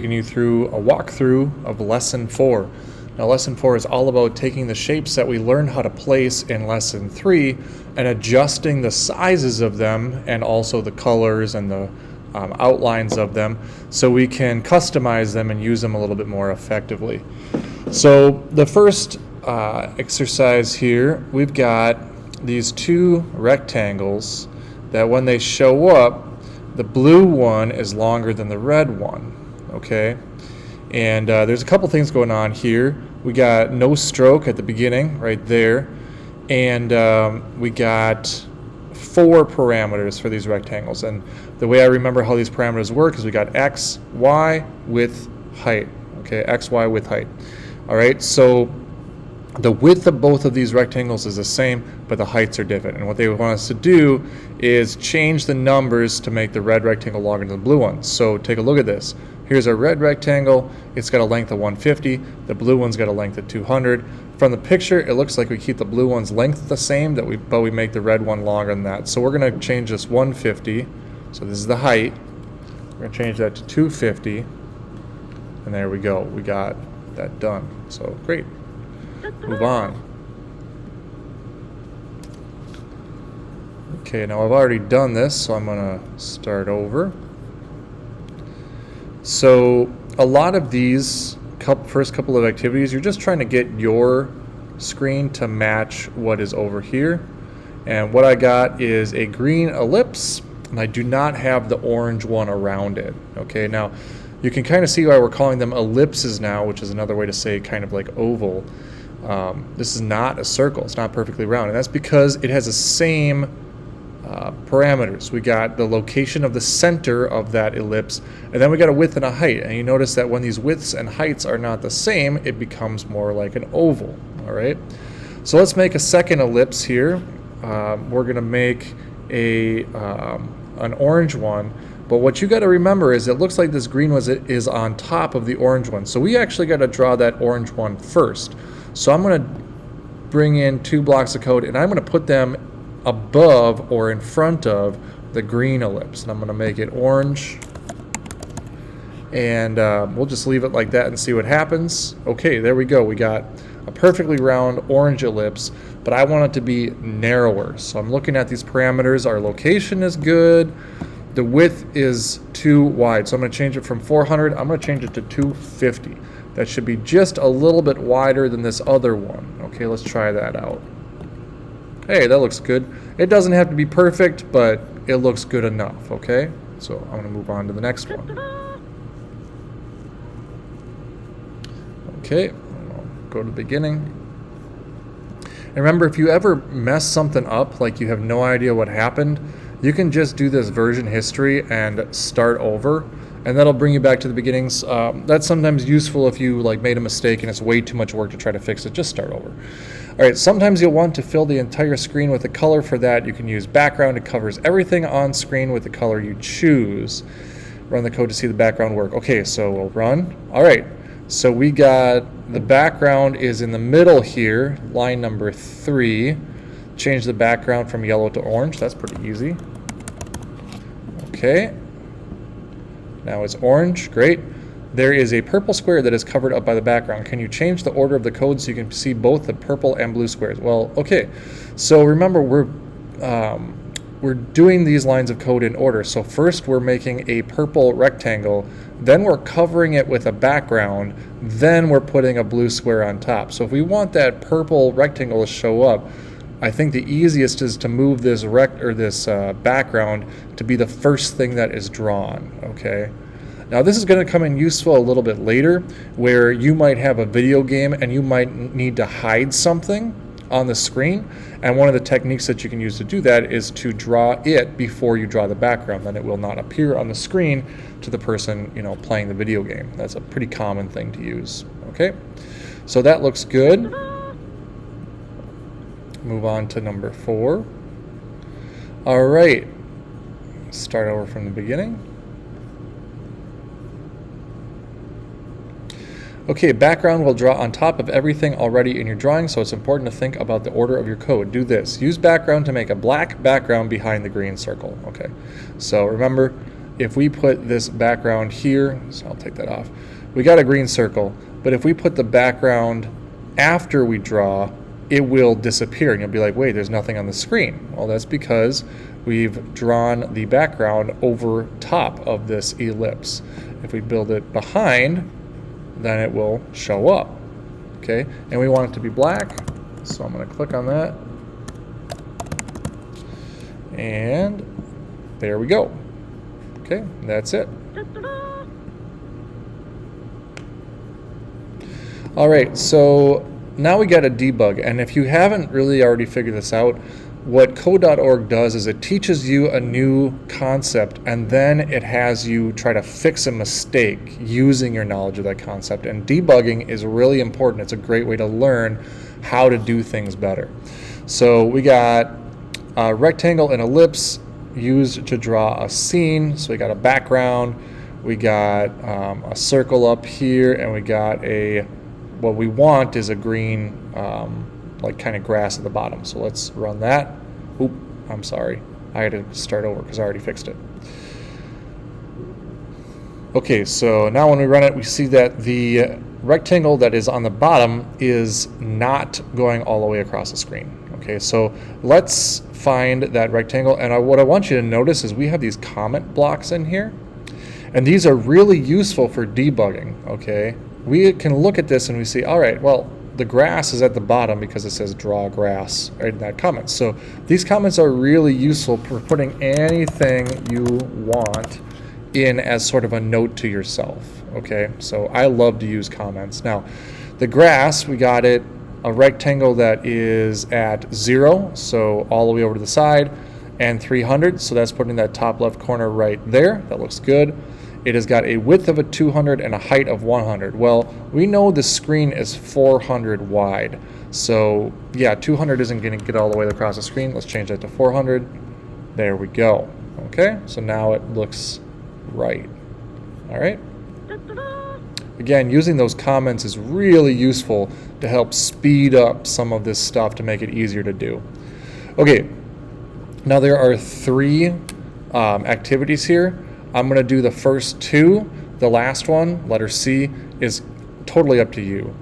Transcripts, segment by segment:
taking you through a walkthrough of lesson 4. Now lesson 4 is all about taking the shapes that we learned how to place in lesson 3 and adjusting the sizes of them and also the colors and the outlines of them so we can customize them and use them a little bit more effectively. So the first exercise here, we've got these two rectangles that when they show up, the blue one is longer than the red one. Okay, and there's a couple things going on here. We got no stroke at the beginning right there, and we got 4 parameters for these rectangles. And the way I remember how these parameters work is we got x, y, width, height. Okay, x, y, width, height. All right, so the width of both of these rectangles is the same, but the heights are different. And what they want us to do is change the numbers to make the red rectangle longer than the blue one. So take a look at this. Here's our red rectangle. It's got a length of 150. The blue one's got a length of 200. From the picture, it looks like we keep the blue one's length the same, but we make the red one longer than that. So we're going to change this 150. So this is the height. We're going to change that to 250. And there we go. We got that done. So great. Move on. Okay, now I've already done this, so I'm going to start over. So a lot of these first couple of activities, you're just trying to get your screen to match what is over here. And what I got is a green ellipse, and I do not have the orange one around it. Okay, now you can kind of see why we're calling them ellipses now, which is another way to say kind of like oval. This is not a circle, it's not perfectly round, and that's because it has the same parameters. We got the location of the center of that ellipse, and then we got a width and a height. And you notice that when these widths and heights are not the same, it becomes more like an oval. All right. So let's make a second ellipse here. We're going to make an orange one. But what you got to remember is it looks like this green one is on top of the orange one. So we actually got to draw that orange one first. So I'm going to bring in 2 blocks of code, and I'm going to put them above or in front of the green ellipse, and I'm going to make it orange, and we'll just leave it like that and see what happens. Okay, there we go. We got a perfectly round orange ellipse, but I want it to be narrower. So I'm looking at these parameters. Our location is good. The width is too wide, so I'm going to change it from 400. I'm going to change it to 250. That should be just a little bit wider than this other one. Okay, let's try that out. Hey, that looks good. It doesn't have to be perfect, but it looks good enough, okay? So I'm going to move on to the next one. Okay, I'll go to the beginning. And remember, if you ever mess something up, like you have no idea what happened, you can just do this version history and start over, and that'll bring you back to the beginnings. That's sometimes useful if you made a mistake and it's way too much work to try to fix it. Just start over. All right, sometimes you'll want to fill the entire screen with a color. For that, you can use background. It covers everything on screen with the color you choose. Run the code to see the background work. Okay, so we'll run. All right, so we got the background is in the middle here, line number 3. Change the background from yellow to orange. That's pretty easy. Okay, now it's orange. Great. There is a purple square that is covered up by the background. Can you change the order of the code so you can see both the purple and blue squares? Well, okay. So remember, we're doing these lines of code in order. So first we're making a purple rectangle, then we're covering it with a background, then we're putting a blue square on top. So if we want that purple rectangle to show up, I think the easiest is to move this background to be the first thing that is drawn. Okay. Now this is going to come in useful a little bit later, where you might have a video game and you might need to hide something on the screen, and one of the techniques that you can use to do that is to draw it before you draw the background. Then it will not appear on the screen to the person playing the video game. That's a pretty common thing to use. Okay, so that looks good. Move on to number 4. All right, start over from the beginning. Okay, background will draw on top of everything already in your drawing, so it's important to think about the order of your code. Do this. Use background to make a black background behind the green circle. Okay, so remember, if we put this background here, so I'll take that off. We got a green circle, but if we put the background after we draw, it will disappear, and you'll be like, wait, there's nothing on the screen. Well, that's because we've drawn the background over top of this ellipse. If we build it behind, then it will show up, okay? And we want it to be black, so I'm gonna click on that. And there we go. Okay, that's it. All right, so now we got to debug, and if you haven't really already figured this out, what code.org does is it teaches you a new concept, and then it has you try to fix a mistake using your knowledge of that concept. And debugging is really important. It's a great way to learn how to do things better. So we got a rectangle and ellipse used to draw a scene. So we got a background, we got a circle up here, and we got what we want is a green like kind of grass at the bottom. So let's run that. Oop, I'm sorry. I had to start over because I already fixed it. Okay, so now when we run it, we see that the rectangle that is on the bottom is not going all the way across the screen. Okay, so let's find that rectangle, and what I want you to notice is we have these comment blocks in here, and these are really useful for debugging. Okay, we can look at this and we see, all right, well, the grass is at the bottom because it says draw grass right in that comment. So these comments are really useful for putting anything you want in as sort of a note to yourself. Okay, so I love to use comments. Now, the grass, we got it a rectangle that is at 0, so all the way over to the side, and 300, so that's putting that top left corner right there. That looks good. It has got a width of a 200 and a height of 100. Well, we know the screen is 400 wide. So yeah, 200 isn't going to get all the way across the screen. Let's change that to 400. There we go. Okay, so now it looks right. All right. Again, using those comments is really useful to help speed up some of this stuff to make it easier to do. Okay, now there are 3 activities here. I'm going to do the first 2. The last one, letter C, is totally up to you.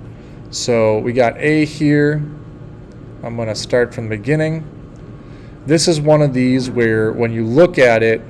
So we got A here. I'm going to start from the beginning. This is one of these where when you look at it,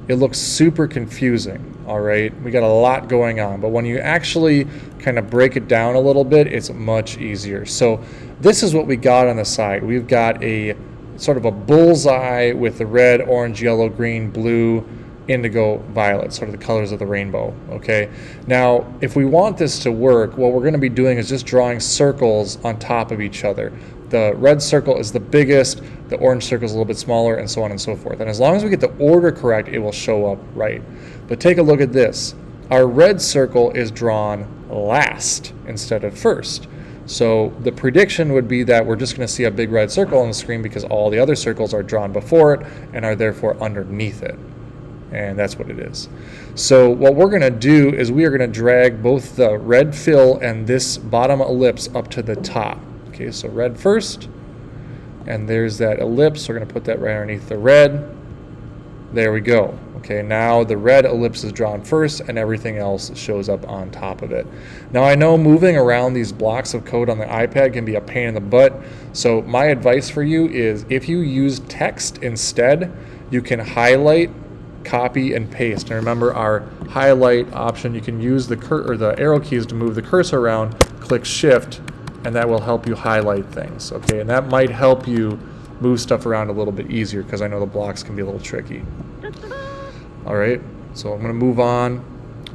it looks super confusing. All right, we got a lot going on, but when you actually kind of break it down a little bit, it's much easier. So this is what we got on the side. We've got a sort of a bullseye with the red, orange, yellow, green, blue, indigo, violet, sort of the colors of the rainbow. Okay, now if we want this to work, what we're going to be doing is just drawing circles on top of each other. The red circle is the biggest, the orange circle is a little bit smaller, and so on and so forth. And as long as we get the order correct, it will show up right. But take a look at this. Our red circle is drawn last instead of first. So the prediction would be that we're just going to see a big red circle on the screen because all the other circles are drawn before it and are therefore underneath it. And that's what it is. So what we're going to do is we are going to drag both the red fill and this bottom ellipse up to the top. Okay, so red first, and there's that ellipse. We're going to put that right underneath the red. There we go. Okay, now the red ellipse is drawn first and everything else shows up on top of it. Now I know moving around these blocks of code on the iPad can be a pain in the butt, so my advice for you is if you use text instead, you can highlight, copy, and paste. And remember our highlight option, you can use the arrow keys to move the cursor around, click shift, and that will help you highlight things. Okay, and that might help you move stuff around a little bit easier because I know the blocks can be a little tricky. All right, so I'm going to move on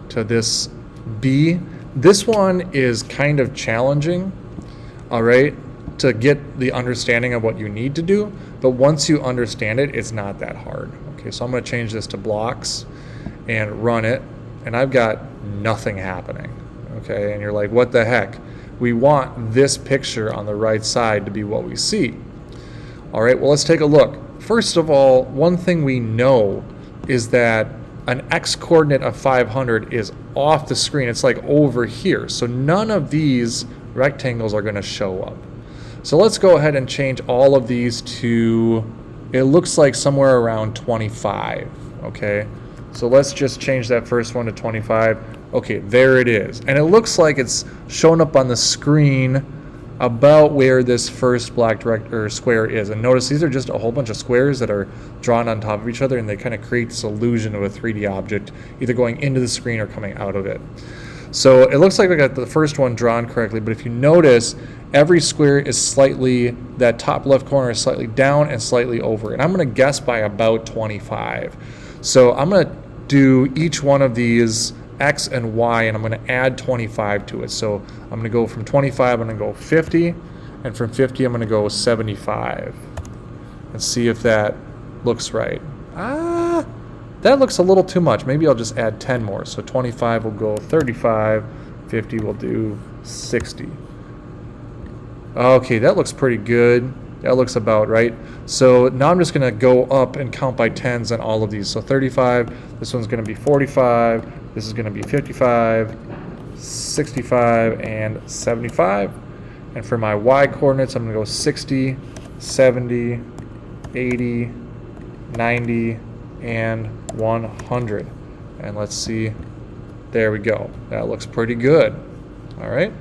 to this B. This one is kind of challenging, all right, to get the understanding of what you need to do, but once you understand it, it's not that hard. Okay, so I'm going to change this to blocks and run it, and I've got nothing happening. Okay, and you're like, what the heck? We want this picture on the right side to be what we see. All right, well, let's take a look. First of all, one thing we know is that an x-coordinate of 500 is off the screen. It's like over here. So none of these rectangles are going to show up. So let's go ahead and change all of these to, it looks like somewhere around 25. Okay, So let's just change that first one to 25. Okay, there it is. And it looks like it's shown up on the screen about where this first black square is. And notice these are just a whole bunch of squares that are drawn on top of each other, and they kind of create this illusion of a 3D object either going into the screen or coming out of it. So it looks like we got the first one drawn correctly, but if you notice, every square is slightly, that top left corner is slightly down and slightly over. And I'm going to guess by about 25. So I'm going to do each one of these X and Y, and I'm going to add 25 to it. So I'm going to go from 25, I'm going to go 50, and from 50 I'm going to go 75. And see if that looks right. That looks a little too much. Maybe I'll just add 10 more. So 25 will go 35, 50 will do 60. Okay, that looks pretty good. That looks about right. So now I'm just going to go up and count by tens on all of these. So 35, this one's going to be 45, this is going to be 55, 65, and 75. And for my Y coordinates, I'm going to go 60, 70, 80, 90, and 100. And let's see. There we go. That looks pretty good. All right.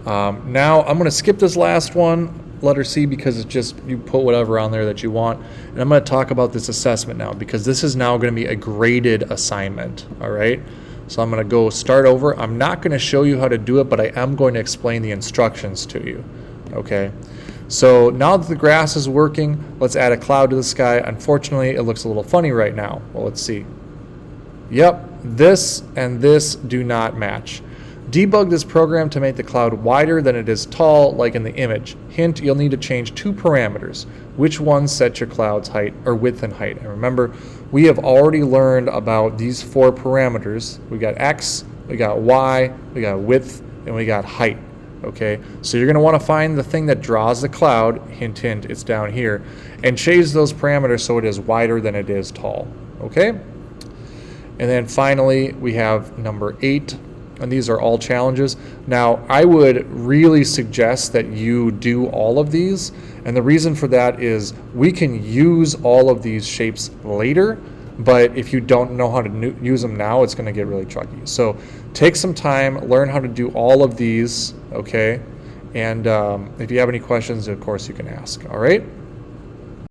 Now I'm going to skip this last one, letter C, because it's just you put whatever on there that you want. And I'm going to talk about this assessment now, because this is now going to be a graded assignment. All right. So I'm going to go start over. I'm not going to show you how to do it, but I am going to explain the instructions to you. Okay. So now that the grass is working, let's add a cloud to the sky. Unfortunately, it looks a little funny right now. Well, let's see. Yep, this and this do not match. Debug this program to make the cloud wider than it is tall, like in the image. Hint, you'll need to change two parameters. Which one sets your cloud's height, or width and height? And remember, we have already learned about these four parameters. We got X, we got Y, we got width, and we got height. Okay, so you're going to want to find the thing that draws the cloud, hint, hint, it's down here, and change those parameters so it is wider than it is tall. Okay, and then finally we have number 8, and these are all challenges. Now I would really suggest that you do all of these, and the reason for that is we can use all of these shapes later, but if you don't know how to use them now, it's going to get really tricky. So take some time, learn how to do all of these, okay? And if you have any questions, of course, you can ask, all right?